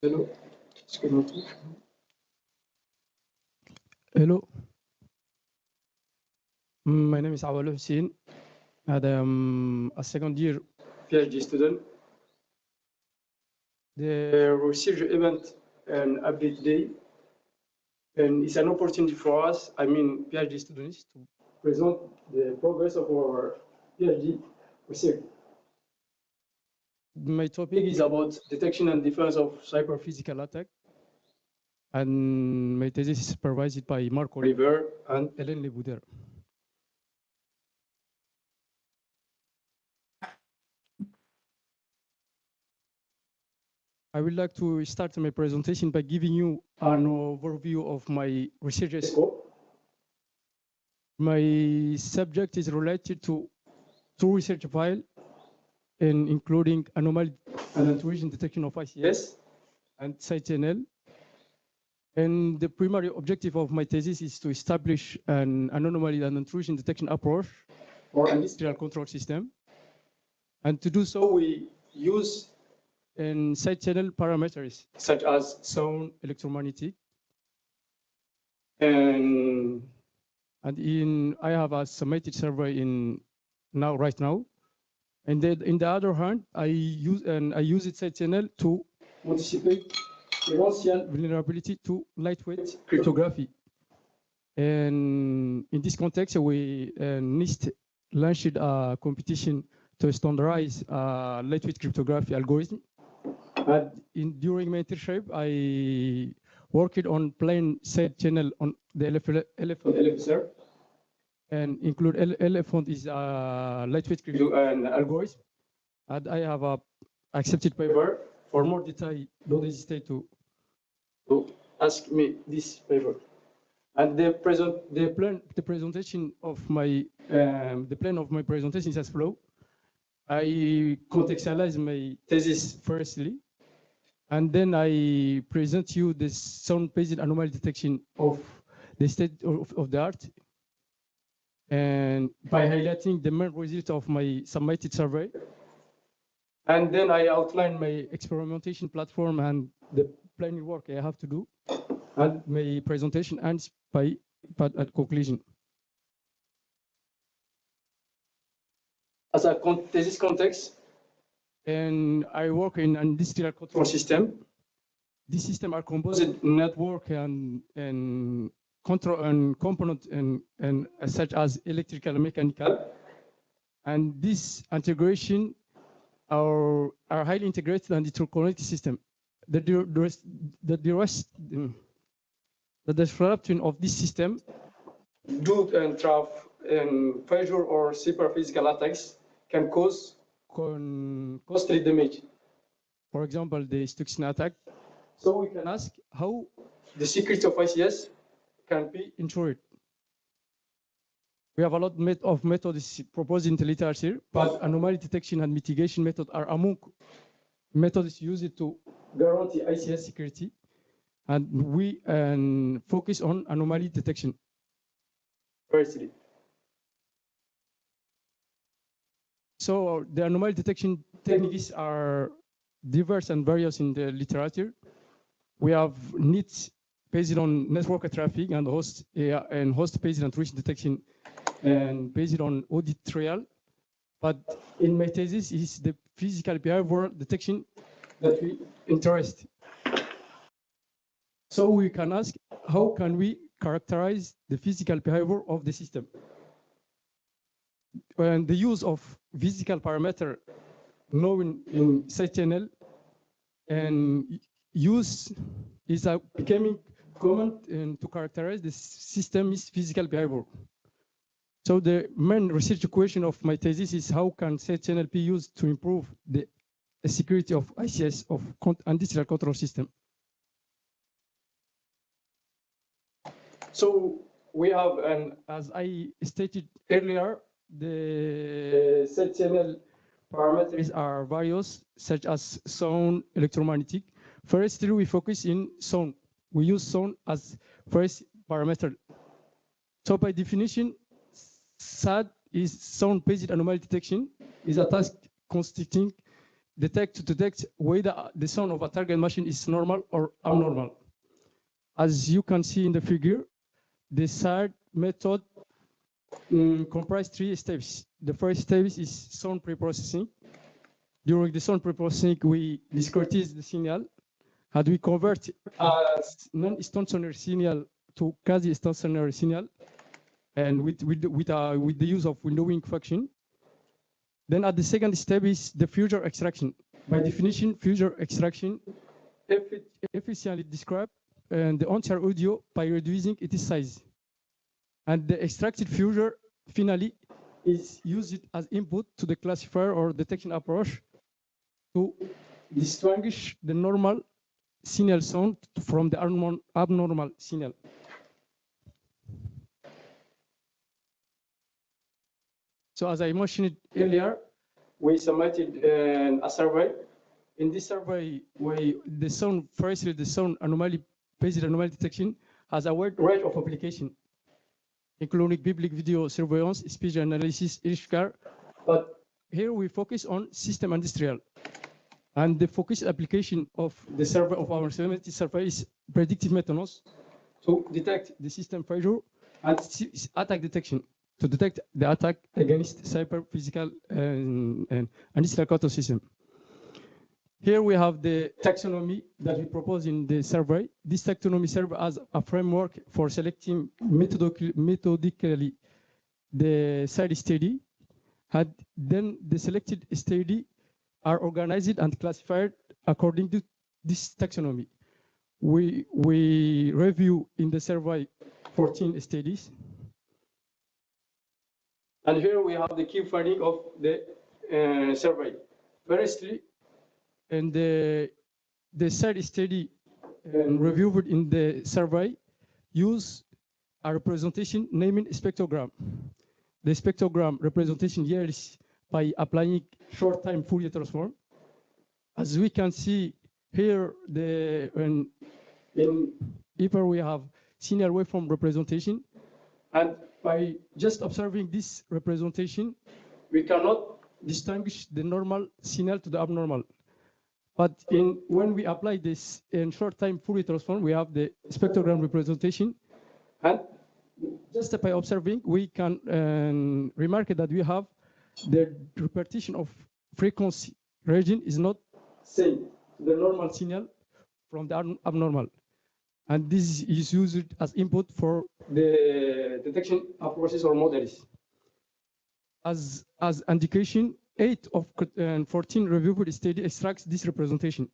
Hello. Est-ce que vous m'entendez? Hello, my name is Awal Hussein, and I am a second year PhD student. The research event and update day, and it's an opportunity for us, I mean PhD students, to present the progress of our PhD research. my topic Topic is about detection and defense of cyber physical attack, and my thesis is supervised by Marco River and Hélène Lebouder. I would like to start my presentation by giving you an overview of my research scope. My subject is related to two research files, and including anomaly and intrusion detection of ICS and SiteNL. And the primary objective of my thesis is to establish an anomaly and intrusion detection approach for industrial control system. And to do so, we use side channel parameters such as sound, electromagnetic, and I have a submitted survey right now. And then in the other hand, I use it side channel to anticipate potential vulnerability to lightweight cryptography. And in this context, we NIST launched a competition to standardize lightweight cryptography algorithm. And during my internship, I worked on plain side channel on the LFSR, and include Elephant is a lightweight crypto and algorithm. And I have a accepted paper. For more detail, don't hesitate to ask me this paper. And the presentation of my the plan of my presentation is as follows. I contextualize my thesis firstly, and then I present you the sound-based anomaly detection of the state of the art, and by highlighting the main result of my submitted survey. And then I outline my experimentation platform and the planning work I have to do, and my presentation ends at conclusion. As a thesis context, and I work in an industrial control system. These systems are composed network and control and component and such as electrical and mechanical. And this integration are highly integrated and interconnected system. The disruption of this system due and trap and pressure or super physical attacks can cause costly damage. For example, the Stuxnet attack. So we can ask how the secrets of ICS can be ensured. We have a lot of methods proposed in the literature, but anomaly detection and mitigation methods are among methods used to guarantee ICS security, and we focus on anomaly detection. Firstly. So the anomaly detection techniques are diverse and various in the literature. We have NITs based on network traffic and host-based intrusion detection, and based on audit trial. But in my thesis is the physical behavior detection that we interest. So we can ask, how can we characterize the physical behavior of the system? And the use of physical parameter known in SiteNL and use is becoming common to characterize the system's physical behavior. So the main research question of my thesis is how can SiteNL be used to improve the security of ICS of industrial control system? So we have, as I stated earlier, the SiteNL parameters are various, such as sound, electromagnetic. Firstly, we focus in sound. We use sound as first parameter. So by definition, SAD is sound-based anomaly detection, is a task consisting to detect whether the sound of a target machine is normal or abnormal. As you can see in the figure, the SARD method comprises 3 steps. The first step is sound preprocessing. During the sound preprocessing, we discretize the signal and we convert non-stationary signal to quasi-stationary signal, and with the use of windowing function. Then at the second step is the future extraction. By definition, future extraction efficiently describes the entire audio by reducing its size. And the extracted future finally is used as input to the classifier or detection approach to distinguish the normal signal sound from the abnormal signal. So as I mentioned earlier, we submitted a survey. In this survey, the sound anomaly-based anomaly detection has a wide range of application, including public video surveillance, speech analysis, HCAR. But here we focus on system industrial. And the focused application of the survey of our survey is predictive methods to detect the system failure and attack detection, to detect the attack against cyber physical and industrial control system. Here we have the taxonomy that we propose in the survey. This taxonomy serves as a framework for selecting methodically the side study, and then the selected study are organized and classified according to this taxonomy. We review in the survey 14 studies. And here we have the key finding of the survey. Firstly, and the side study reviewed in the survey use a representation named spectrogram. The spectrogram representation here is by applying short-time Fourier transform. As we can see here, in here we have linear waveform representation, and by just observing this representation, we cannot distinguish the normal signal to the abnormal. But when we apply this in short-time Fourier transform, we have the spectrogram representation, and just by observing, we can remark that we have the repartition of frequency region is not same to the normal signal from the abnormal. And this is used as input for the detection approaches or models. As indication, 8 of 14 reviewed studies extracts this representation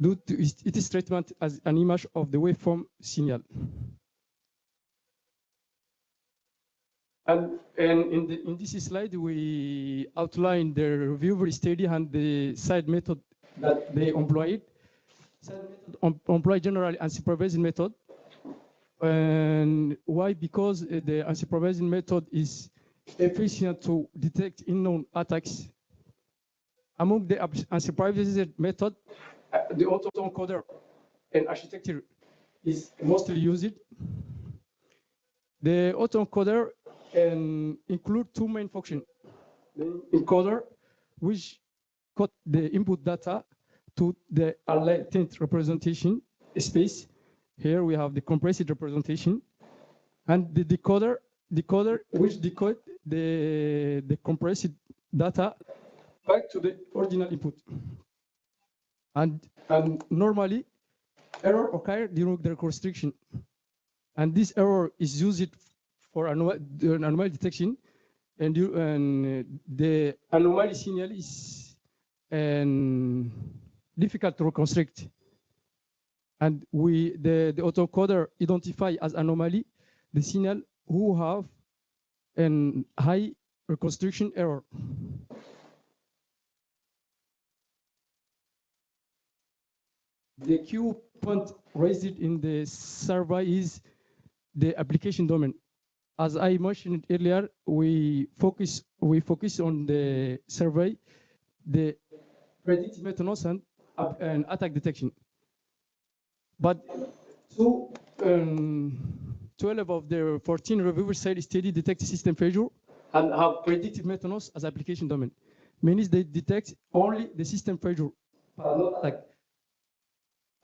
due to its treatment as an image of the waveform signal. And in this slide, we outline the reviewer study and the side method that they employed. Side method employ generally unsupervised method. And why? Because the unsupervised method is efficient to detect unknown attacks. Among the unsupervised method, the autoencoder and architecture is mostly used. The autoencoder include 2 main functions. The encoder, which code the input data to the latent representation space. Here we have the compressed representation, and the decoder which decode the compressed data back to the original input. And normally, error occurs during the reconstruction, and this error is used for anomaly detection, and the anomaly signal is difficult to reconstruct. And the autoencoder identify as anomaly the signal who have a high reconstruction error. The key point raised in the survey is the application domain. As I mentioned earlier, we focus on the survey, the predictive methods and attack detection. But 12 of the 14 reviewers said study detect system failure and have predictive methods as application domain. means they detect only the system failure, but not attack.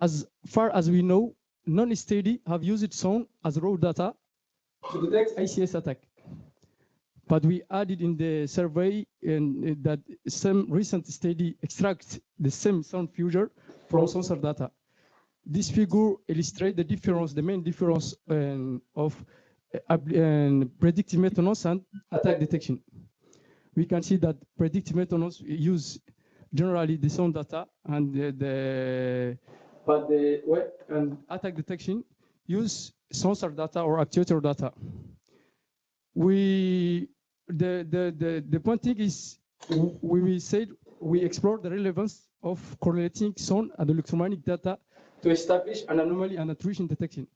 As far as we know, non-steady have used SON as raw data to detect ICS attack. But we added in the survey that some recent study extracts the same SON future from sensor data. This figure illustrates the difference, the main difference of predictive maintenance and attack detection. We can see that predictive maintenance use generally the SON data, and and attack detection use sensor data or actuator data. The point thing is, we said we explore the relevance of correlating SON and electromagnetic data to establish an anomaly and intrusion detection.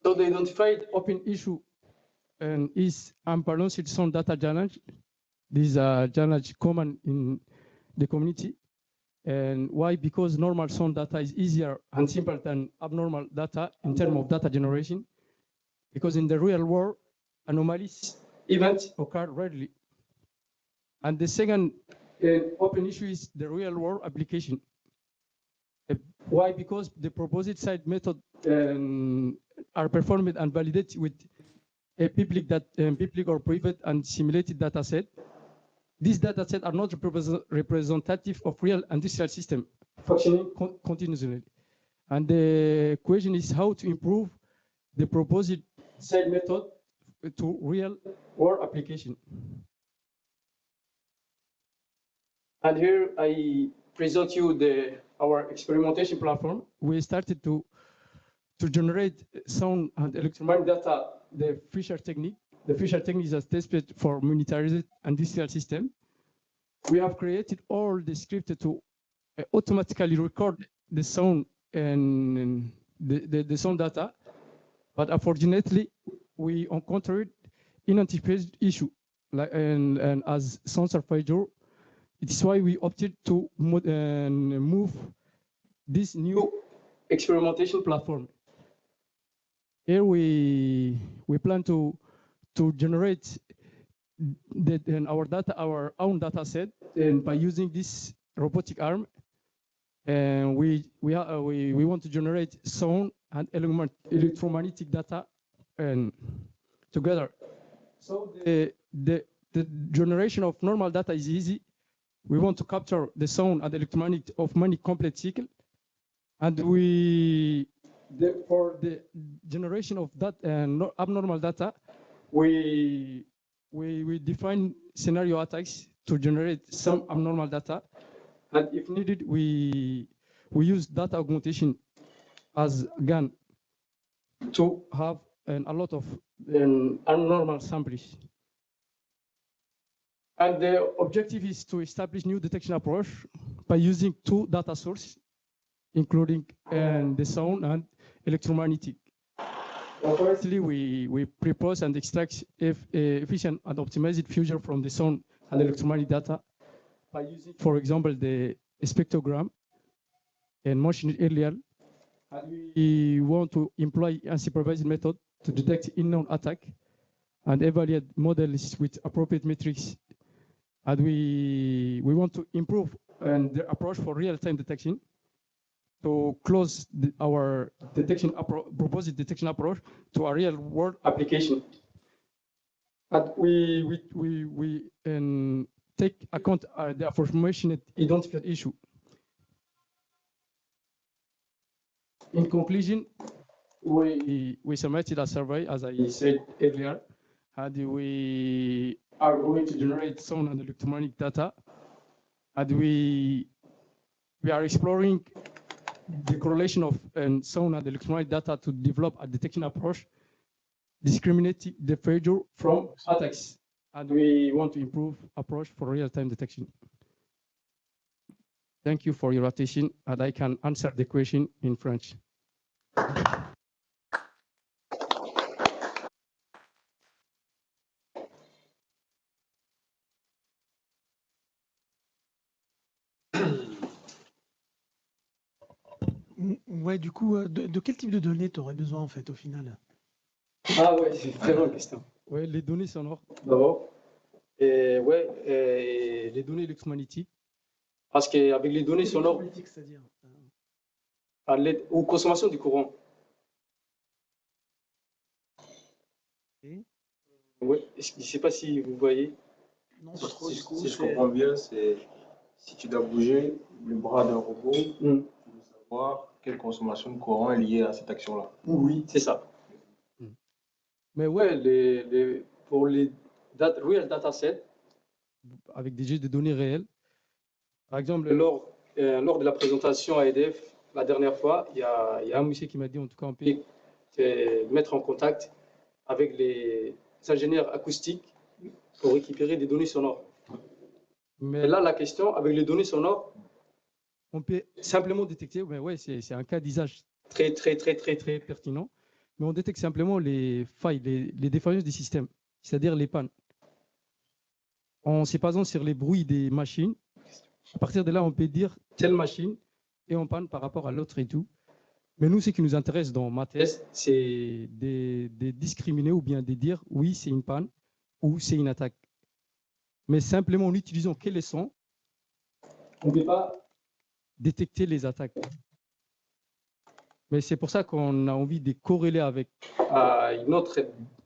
So the identified open issue is unbalanced SON data challenge. This is a challenge common in the community. And why? Because normal SON data is easier and simpler than abnormal data in terms of data generation. Because in the real world, anomalies events occur rarely. And the second open issue is the real world application. Why? Because the proposed side method are performed and validated with a public or private and simulated data set. These data sets are not representative of real industrial system functioning continuously. And the question is how to improve the proposed side method to real world application. And here I present you our experimentation platform. We started to generate SON and electromagnetic data, the Fisher technique. The Fisher technique is a testbed for monitored industrial system. We have created all the script to automatically record the SON and the SON data, but unfortunately, we encountered unanticipated issue, and as sensor failure. It is why we opted to move this new experimentation platform. Here we plan to generate our own data set, and by using this robotic arm, and we want to generate SON and electromagnetic data together. So the generation of normal data is easy. We want to capture the SON and electromagnetic of many complex cycles, and for the generation of that abnormal data, we define scenario attacks to generate some abnormal data, and if needed, we use data augmentation as GAN to have a lot of abnormal samples. And the objective is to establish new detection approach by using two data sources, including the SON and electromagnetic. Firstly, we propose and extract efficient and optimized future from the SON and electromagnetic data by using, for example, the spectrogram and mentioned earlier. And we want to employ unsupervised method to detect unknown attack and evaluate models with appropriate metrics. And we want to improve the approach for real-time detection to close our proposed detection approach to a real-world application. And we take account the aforementioned identified issue. In conclusion, we submitted a survey, as I said earlier, and we are going to generate SON and electromagnetic data, and we are exploring the correlation of SON and electromagnetic data to develop a detection approach discriminating the failure from attacks, and we want to improve approach for real-time detection. Thank you for your attention, and I can answer the question in French. Ouais, du coup, de quel type de données tu aurais besoin en fait au final? Ah ouais, c'est une très bonne question. Ouais, les données sonores. d'abord. Et ouais, Et les données électromagnétiques. parce qu'avec les données sonores, Électromagnétiques, c'est-à-dire. à l'aide ou consommation du courant. Ouais, je ne sais pas si vous voyez. Non, pas trop. Du coup, Si je comprends bien, c'est si tu dois bouger le bras d'un robot, tu veux savoir quelle consommation de courant est liée à cette action-là. Oui, c'est ça. Mais ouais, Ouais, pour les real datasets, avec des données réelles. Par exemple, lors de la présentation à EDF, la dernière fois, il y a il y a un monsieur qui m'a dit, en tout cas, on peut mettre en contact avec les ingénieurs acoustiques pour récupérer des données sonores. Mais Et là, la question, avec les données sonores, on peut simplement détecter, mais ouais, c'est un cas d'usage très pertinent, mais on détecte simplement les failles, les défaillances des systèmes, c'est-à-dire les pannes. En se basant sur les bruits des machines, à partir de là, on peut dire telle machine est en panne par rapport à l'autre et tout. Mais nous, ce qui nous intéresse dans ma thèse, c'est de discriminer ou bien de dire oui, c'est une panne ou c'est une attaque. Mais simplement en utilisant quels sons, on ne peut pas détecter les attaques. Mais c'est pour ça qu'on a envie de corréler avec une autre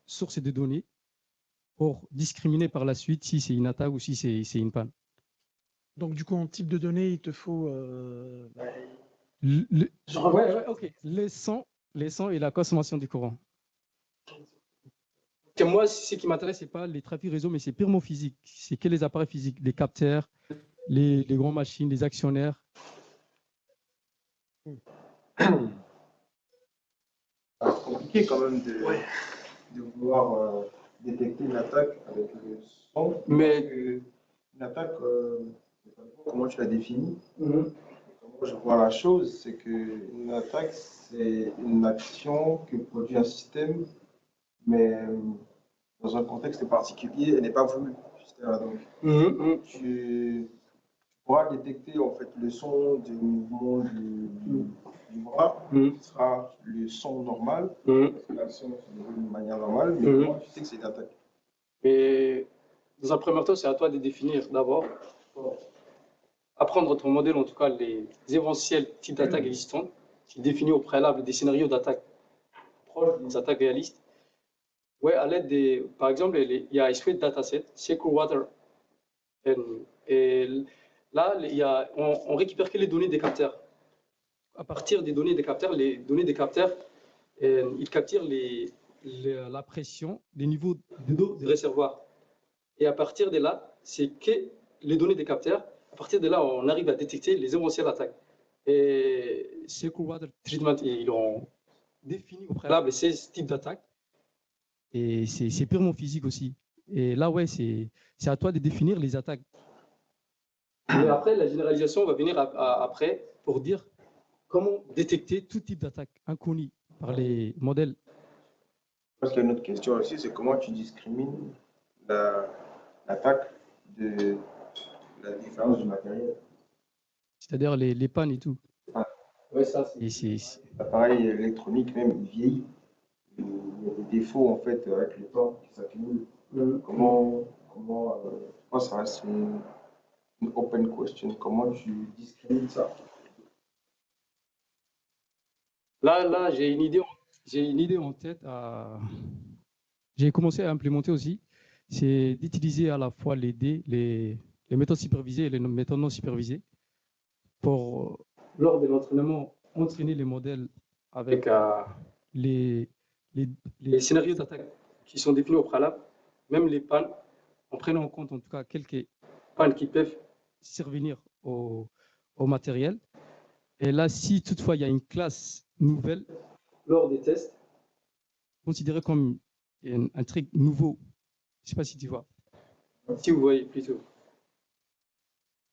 source de données pour discriminer par la suite si c'est une attaque ou si c'est une panne. Donc, du coup, en type de données, il te faut. Ok. Les sons et la consommation du courant. Que moi, ce qui m'intéresse, C'est pas les trafics réseau, mais c'est purement physique. C'est que les appareils physiques, les capteurs, les grandes machines, les actionnaires. C'est compliqué quand même de vouloir détecter une attaque avec le son. Mais une attaque, comment tu la définis? Comment je vois la chose, c'est qu'une attaque, c'est une action que produit un système, mais dans un contexte particulier, elle n'est pas voulue. Donc, tu pourras détecter en fait le son du mouvement du bras, qui sera le son normal, parce que l'action se déroule d'une manière normale, mais comment tu sais que c'est une attaque? Mais dans un premier temps, c'est à toi de définir d'abord, apprendre ton modèle, en tout cas les éventuels types d'attaques existantes, qui définit au préalable des scénarios d'attaque proches des attaques réalistes. Ouais, à l'aide des, par exemple, il y a Sweet Dataset, Secure Water. Et là, on récupère que les données des capteurs. À partir des données des capteurs, les données des capteurs, ils capturent La pression, les niveaux d'eau des réservoirs. Et à partir de là, c'est que les données des capteurs, à partir de là, on arrive à détecter les éventuelles attaques. Et Secure Water Treatment, ils ont défini au préalable 16 types d'attaques. Et c'est purement physique aussi. Et là, ouais, c'est à toi de définir les attaques. Mais après, la généralisation va venir après Pour dire comment détecter tout type d'attaque inconnue par les modèles. Parce qu'il y a une autre question aussi, c'est comment tu discrimines l'attaque de la différence du matériel. C'est-à-dire les pannes et tout. Oui, ça, l'appareil électronique même vieillit. Il y a des défauts en fait avec le temps qui s'accumulent. Comment je pense que ça reste une open question. Comment tu discrimines ça? Là, j'ai une idée en tête. J'ai commencé à implémenter aussi. C'est d'utiliser à la fois les méthodes supervisées et les méthodes non supervisées pour, lors de l'entraînement, entraîner les modèles avec les scénarios d'attaque qui sont définis au préalable, même les pannes, en prenant en compte en tout cas quelques pannes qui peuvent survenir au matériel. Et là, si toutefois il y a une classe nouvelle lors des tests, considéré comme un truc nouveau, je ne sais pas si tu vois. Si vous voyez plutôt.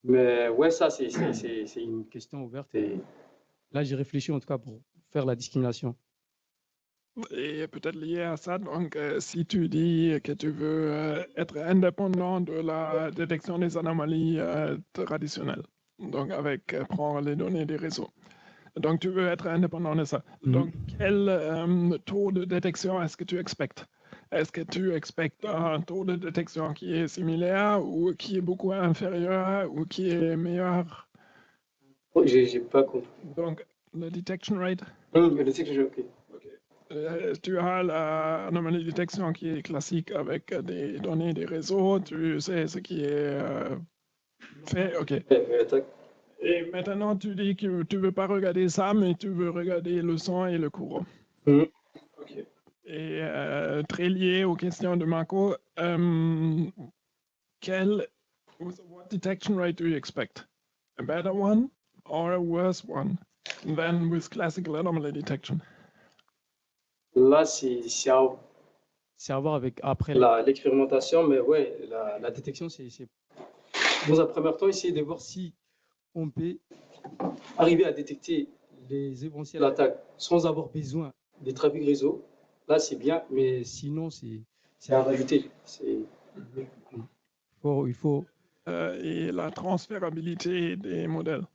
Mais ouais, ça, c'est une question ouverte. Et là, j'ai réfléchi en tout cas pour faire la discrimination. Et peut-être lié à ça, donc si tu dis que tu veux être indépendant de la détection des anomalies traditionnelles, donc avec prendre les données des réseaux, donc tu veux être indépendant de ça. Donc quel taux de détection est-ce que tu expectes? est-ce que tu expectes un taux de détection qui est similaire ou qui est beaucoup inférieur ou qui est meilleur? Oh, j'ai pas compris. Donc, le detection rate, Le detection, ok. tu as l'anomalie détection qui est classique avec des données des réseaux, tu sais ce qui est fait, ok. Attaque. Et maintenant, tu dis que tu veux pas regarder ça, mais tu veux regarder le son et le courant. Ok. Et très lié aux questions de Marco, what detection rate do you expect? A better one or a worse one than with classical anomaly detection? Là, c'est à C'est à voir avec après l'expérimentation, mais ouais, la détection, c'est dans un premier temps, essayer de voir si on peut arriver à détecter les éventuelles attaques sans avoir besoin des trafics réseau. Là, c'est bien, mais sinon c'est à rajouter. il faut Et la transférabilité des modèles.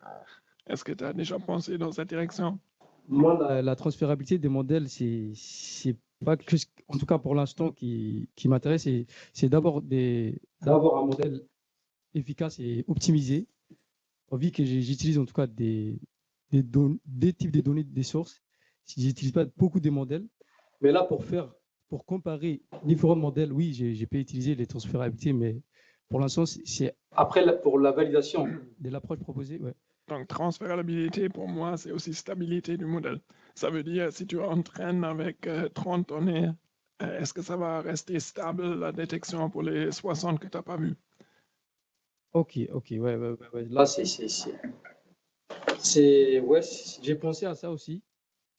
Est-ce que tu as déjà pensé dans cette direction? moi la transférabilité des modèles, c'est pas quelque chose, en tout cas pour l'instant, qui m'intéresse. C'est d'abord d'avoir un modèle efficace et optimisé. Vu que j'utilise en tout cas des types de données des sources, si j'utilise pas beaucoup de modèles. Mais là, pour comparer différents modèles, oui, j'ai pu utiliser les transférabilités, mais pour l'instant, c'est après pour la validation de l'approche proposée. Ouais. Donc, transférabilité, pour moi, c'est aussi stabilité du modèle. Ça veut dire, si tu entraînes avec 30 données, est-ce que ça va rester stable, la détection, pour les 60 que tu n'as pas vues? Ok, ouais. Là, ouais, j'ai pensé à ça aussi,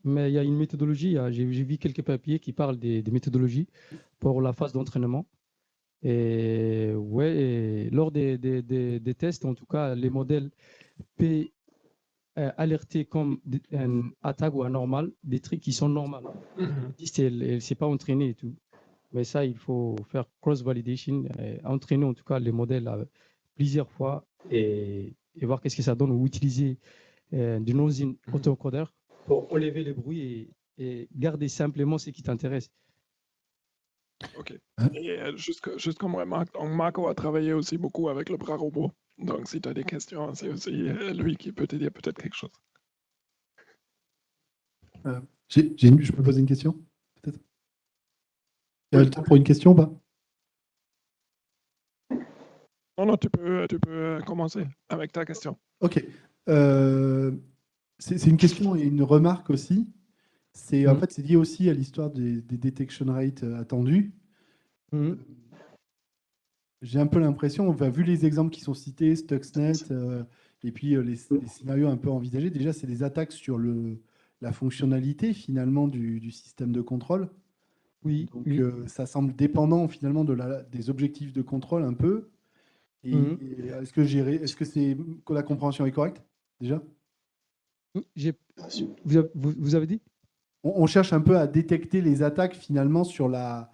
mais il y a une méthodologie. J'ai vu quelques papiers qui parlent des méthodologies pour la phase d'entraînement. Et ouais, et lors des tests, en tout cas, les modèles peuvent alerter comme une attaque ou anormale des trucs qui sont normaux. Elle ne s'est pas entraînée et tout. Mais ça, il faut faire cross-validation, entraîner en tout cas les modèles plusieurs fois et voir qu'est-ce que ça donne, ou utiliser du non-zine autoencodeur pour enlever les bruits et garder simplement ce qui t'intéresse. Ok. Et juste comme remarque, Marco a travaillé aussi beaucoup avec le bras robot. Donc, si tu as des questions, c'est aussi lui qui peut te dire peut-être quelque chose. Je peux poser une question, peut-être? Il y a le temps pour une question ou pas? Non, tu peux commencer avec ta question. Ok. C'est une question et une remarque aussi. En fait, c'est lié aussi à l'histoire des detection rates attendus. J'ai un peu l'impression, vu les exemples qui sont cités, Stuxnet, et puis les scénarios un peu envisagés, déjà, c'est des attaques sur la fonctionnalité finalement du système de contrôle. Oui. Donc, ça semble dépendant finalement des objectifs de contrôle un peu. Et est-ce que la compréhension est correcte déjà? Vous avez dit? On cherche un peu à détecter les attaques finalement sur la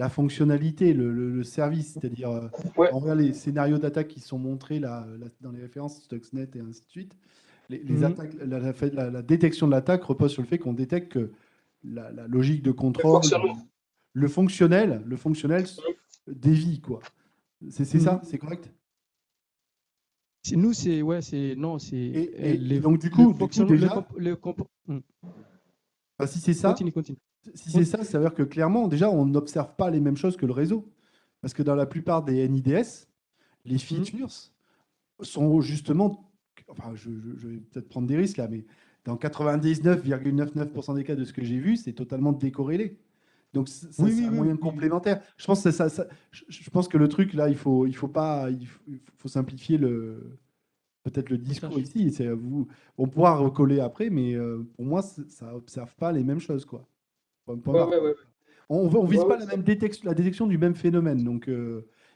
fonctionnalité, le service, c'est-à-dire Ouais. on regarde les scénarios d'attaque qui sont montrés là, dans les références Stuxnet et ainsi de suite. Les attaques, la détection de l'attaque repose sur le fait qu'on détecte que la logique de contrôle, le fonctionnel dévie, quoi. C'est ça, c'est correct? Nous, c'est ouais, c'est non, c'est et donc du coup déjà, si c'est ça, Continue. si c'est ça, ça veut dire que clairement, déjà, on n'observe pas les mêmes choses que le réseau. Parce que dans la plupart des NIDS, les features sont justement, enfin, je vais peut-être prendre des risques là, mais dans 99,99% des cas de ce que j'ai vu, c'est totalement décorrélé. Donc, c'est un moyen complémentaire. Je pense que je pense que le truc là, il faut simplifier peut-être le discours ici. On pourra recoller après, mais pour moi, ça n'observe pas les mêmes choses, quoi. Ouais. On vise pas la détection du même phénomène. Donc,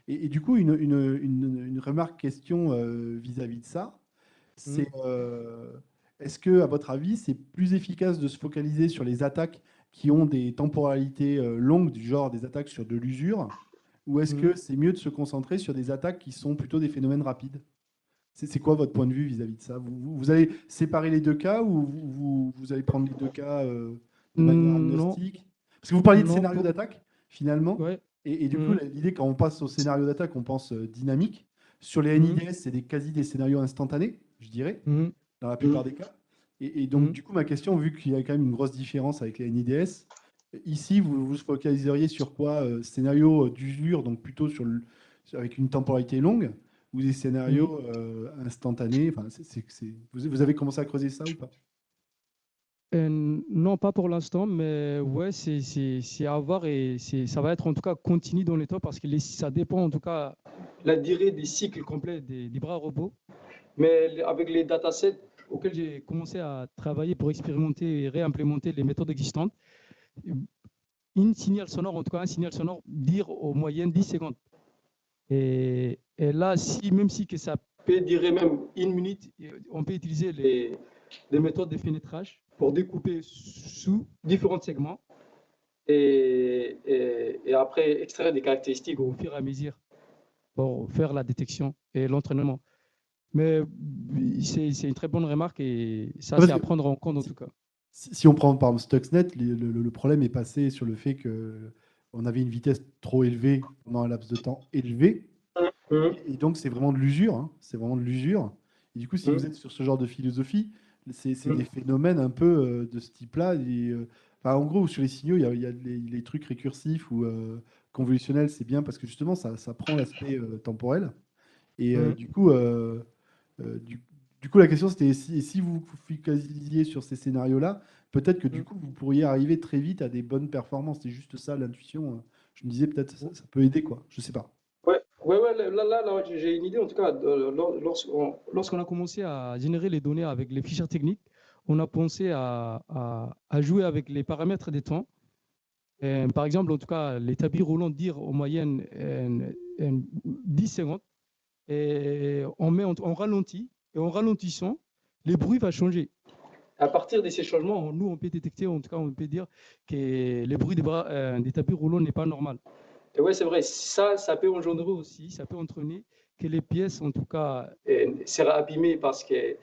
et du coup, une remarque, question vis-à-vis de ça, c'est est-ce que, à votre avis, c'est plus efficace de se focaliser sur les attaques qui ont des temporalités longues, du genre des attaques sur de l'usure, ou est-ce que c'est mieux de se concentrer sur des attaques qui sont plutôt des phénomènes rapides? C'est quoi votre point de vue vis-à-vis de ça? Vous allez séparer les deux cas ou vous allez prendre les deux cas de manière agnostique? Parce que vous parliez de scénario d'attaque. finalement. Ouais. Et du coup, Mhm. l'idée, quand on passe au scénario d'attaque, on pense dynamique. Sur les Mhm. NIDS, c'est quasi des scénarios instantanés, je dirais, Mhm. dans la plupart des cas. Et donc, Mhm. du coup, ma question, vu qu'il y a quand même une grosse différence avec les NIDS, ici, vous vous focaliseriez sur quoi? Scénario d'usure, donc plutôt avec une temporalité longue, ou des Mhm. scénarios instantanés? Enfin, vous avez commencé à creuser ça ou pas? Non, pas pour l'instant, mais ouais, c'est à voir et ça va être en tout cas continu dans les temps parce que ça dépend en tout cas la durée des cycles complets des bras robots. Mais avec les datasets auxquels j'ai commencé à travailler pour expérimenter et réimplémenter les méthodes existantes, une signal sonore, en tout cas un signal sonore, dire au moyenne 10 secondes. Et là, même si que ça peut durer même une minute, on peut utiliser des méthodes de fenêtrage pour découper sous différents segments et après extraire des caractéristiques au fur et à mesure pour faire la détection et l'entraînement. Mais c'est une très bonne remarque et ça, Parce c'est à que prendre en compte en tout cas. si on prend par exemple Stuxnet, le problème est passé sur le fait qu'on avait une vitesse trop élevée pendant un laps de temps élevé. Et donc, c'est vraiment de l'usure. Hein. C'est vraiment de l'usure. Et du coup, si vous êtes sur ce genre de philosophie, c'est des phénomènes un peu de ce type-là. Enfin, en gros, sur les signaux, il y a les trucs récursifs ou convolutionnels, c'est bien parce que justement, ça prend l'aspect temporel. Et du coup, la question, c'était si vous vous focalisiez sur ces scénarios-là, peut-être que du coup, vous pourriez arriver très vite à des bonnes performances. C'est juste ça, l'intuition. Je me disais, peut-être ça peut aider, quoi. Je sais pas. Ouais, là, j'ai une idée. En tout cas, lorsqu'on a commencé à générer les données avec les fichiers techniques, on a pensé à jouer avec les paramètres des temps. Par exemple, en tout cas, les tapis roulants dire en moyenne 10 secondes. Et on ralentit. Et en ralentissant, les bruits vont changer. À partir de ces changements, nous, on peut détecter, en tout cas, on peut dire que le bruit des tapis roulants n'est pas normal. Et ouais, c'est vrai, ça peut engendrer aussi, ça peut entraîner que les pièces, en tout cas, seraient abîmées parce que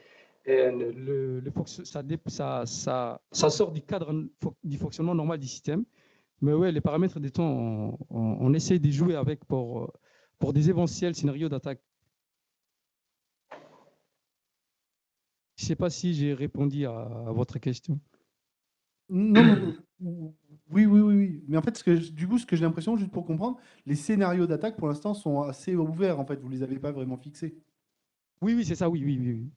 ça sort du cadre du fonctionnement normal du système. Mais ouais, les paramètres des temps, on essaie de jouer avec pour des éventuels scénarios d'attaque. Je ne sais pas si j'ai répondu à votre question. Non, oui. Mais en fait, du coup, ce que j'ai l'impression, juste pour comprendre, les scénarios d'attaque, pour l'instant, sont assez ouverts. En fait, vous ne les avez pas vraiment fixés. Oui, c'est ça, oui.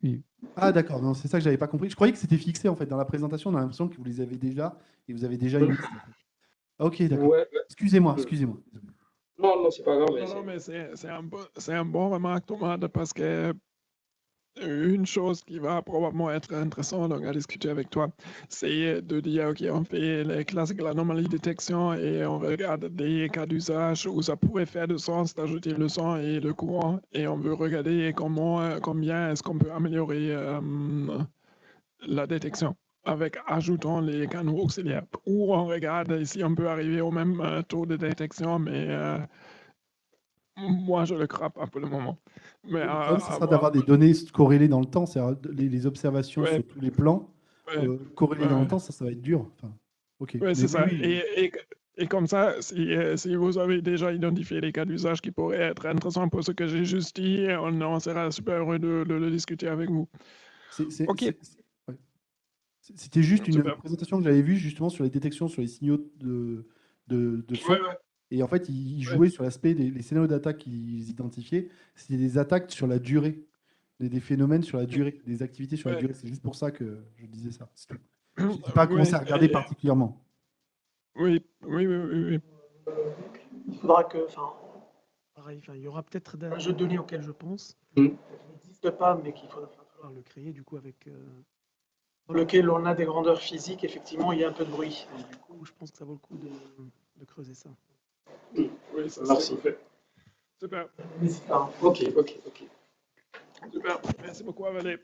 Ah, d'accord. Non, c'est ça que j'avais pas compris. Je croyais que c'était fixé, en fait. Dans la présentation, on a l'impression que vous les avez déjà et vous avez déjà une liste, en fait. Ok, d'accord. Ouais. Excusez-moi, excusez-moi. Non, c'est pas grave. Non, mais c'est un bon remarque, Thomas, parce que une chose qui va probablement être intéressante donc, à discuter avec toi, c'est de dire, OK, on fait les classiques, l'anomalie détection et on regarde des cas d'usage où ça pourrait faire du sens d'ajouter le son et le courant et on veut regarder combien est-ce qu'on peut améliorer la détection avec ajoutant les canaux auxiliaires. Ou on regarde si on peut arriver au même taux de détection, mais moi je le crappe un peu le moment. Mais Le problème, ce à sera voir. d'avoir des données corrélées dans le temps, c'est-à-dire les observations Ouais, sur tous les plans ouais, corrélées dans le ouais. temps, ça va être dur. Enfin, ok. Oui, Mais c'est oui, ça. oui. Et comme ça, si vous avez déjà identifié les cas d'usage qui pourraient être intéressants pour ce que j'ai juste dit, on sera super heureux de le discuter avec vous. C'est- c'est- OK, c'est- ouais. C'était juste une super. présentation que j'avais vue justement sur les détections sur les signaux de Ouais, son. Et en fait, ils ouais, jouaient sur l'aspect des scénarios d'attaque qu'ils identifiaient. C'était des attaques sur la durée, des phénomènes sur la durée, des activités sur la ouais, durée. C'est juste pour ça que je disais ça. C'est tout. ouais, Je n'ai pas commencé ouais, à regarder particulièrement. oui. Il faudra que, enfin, pareil, enfin, il y aura peut-être un jeu de données auquel je pense, Mm. qui n'existe pas, mais qu'il faudra falloir le créer, du coup, dans lequel on a des grandeurs physiques, effectivement, il y a un peu de bruit. Donc, du coup, je pense que ça vaut le coup de creuser ça. Oui, ça Merci. c'est super. N'hésite pas. Ok. Super. Merci beaucoup, Valérie.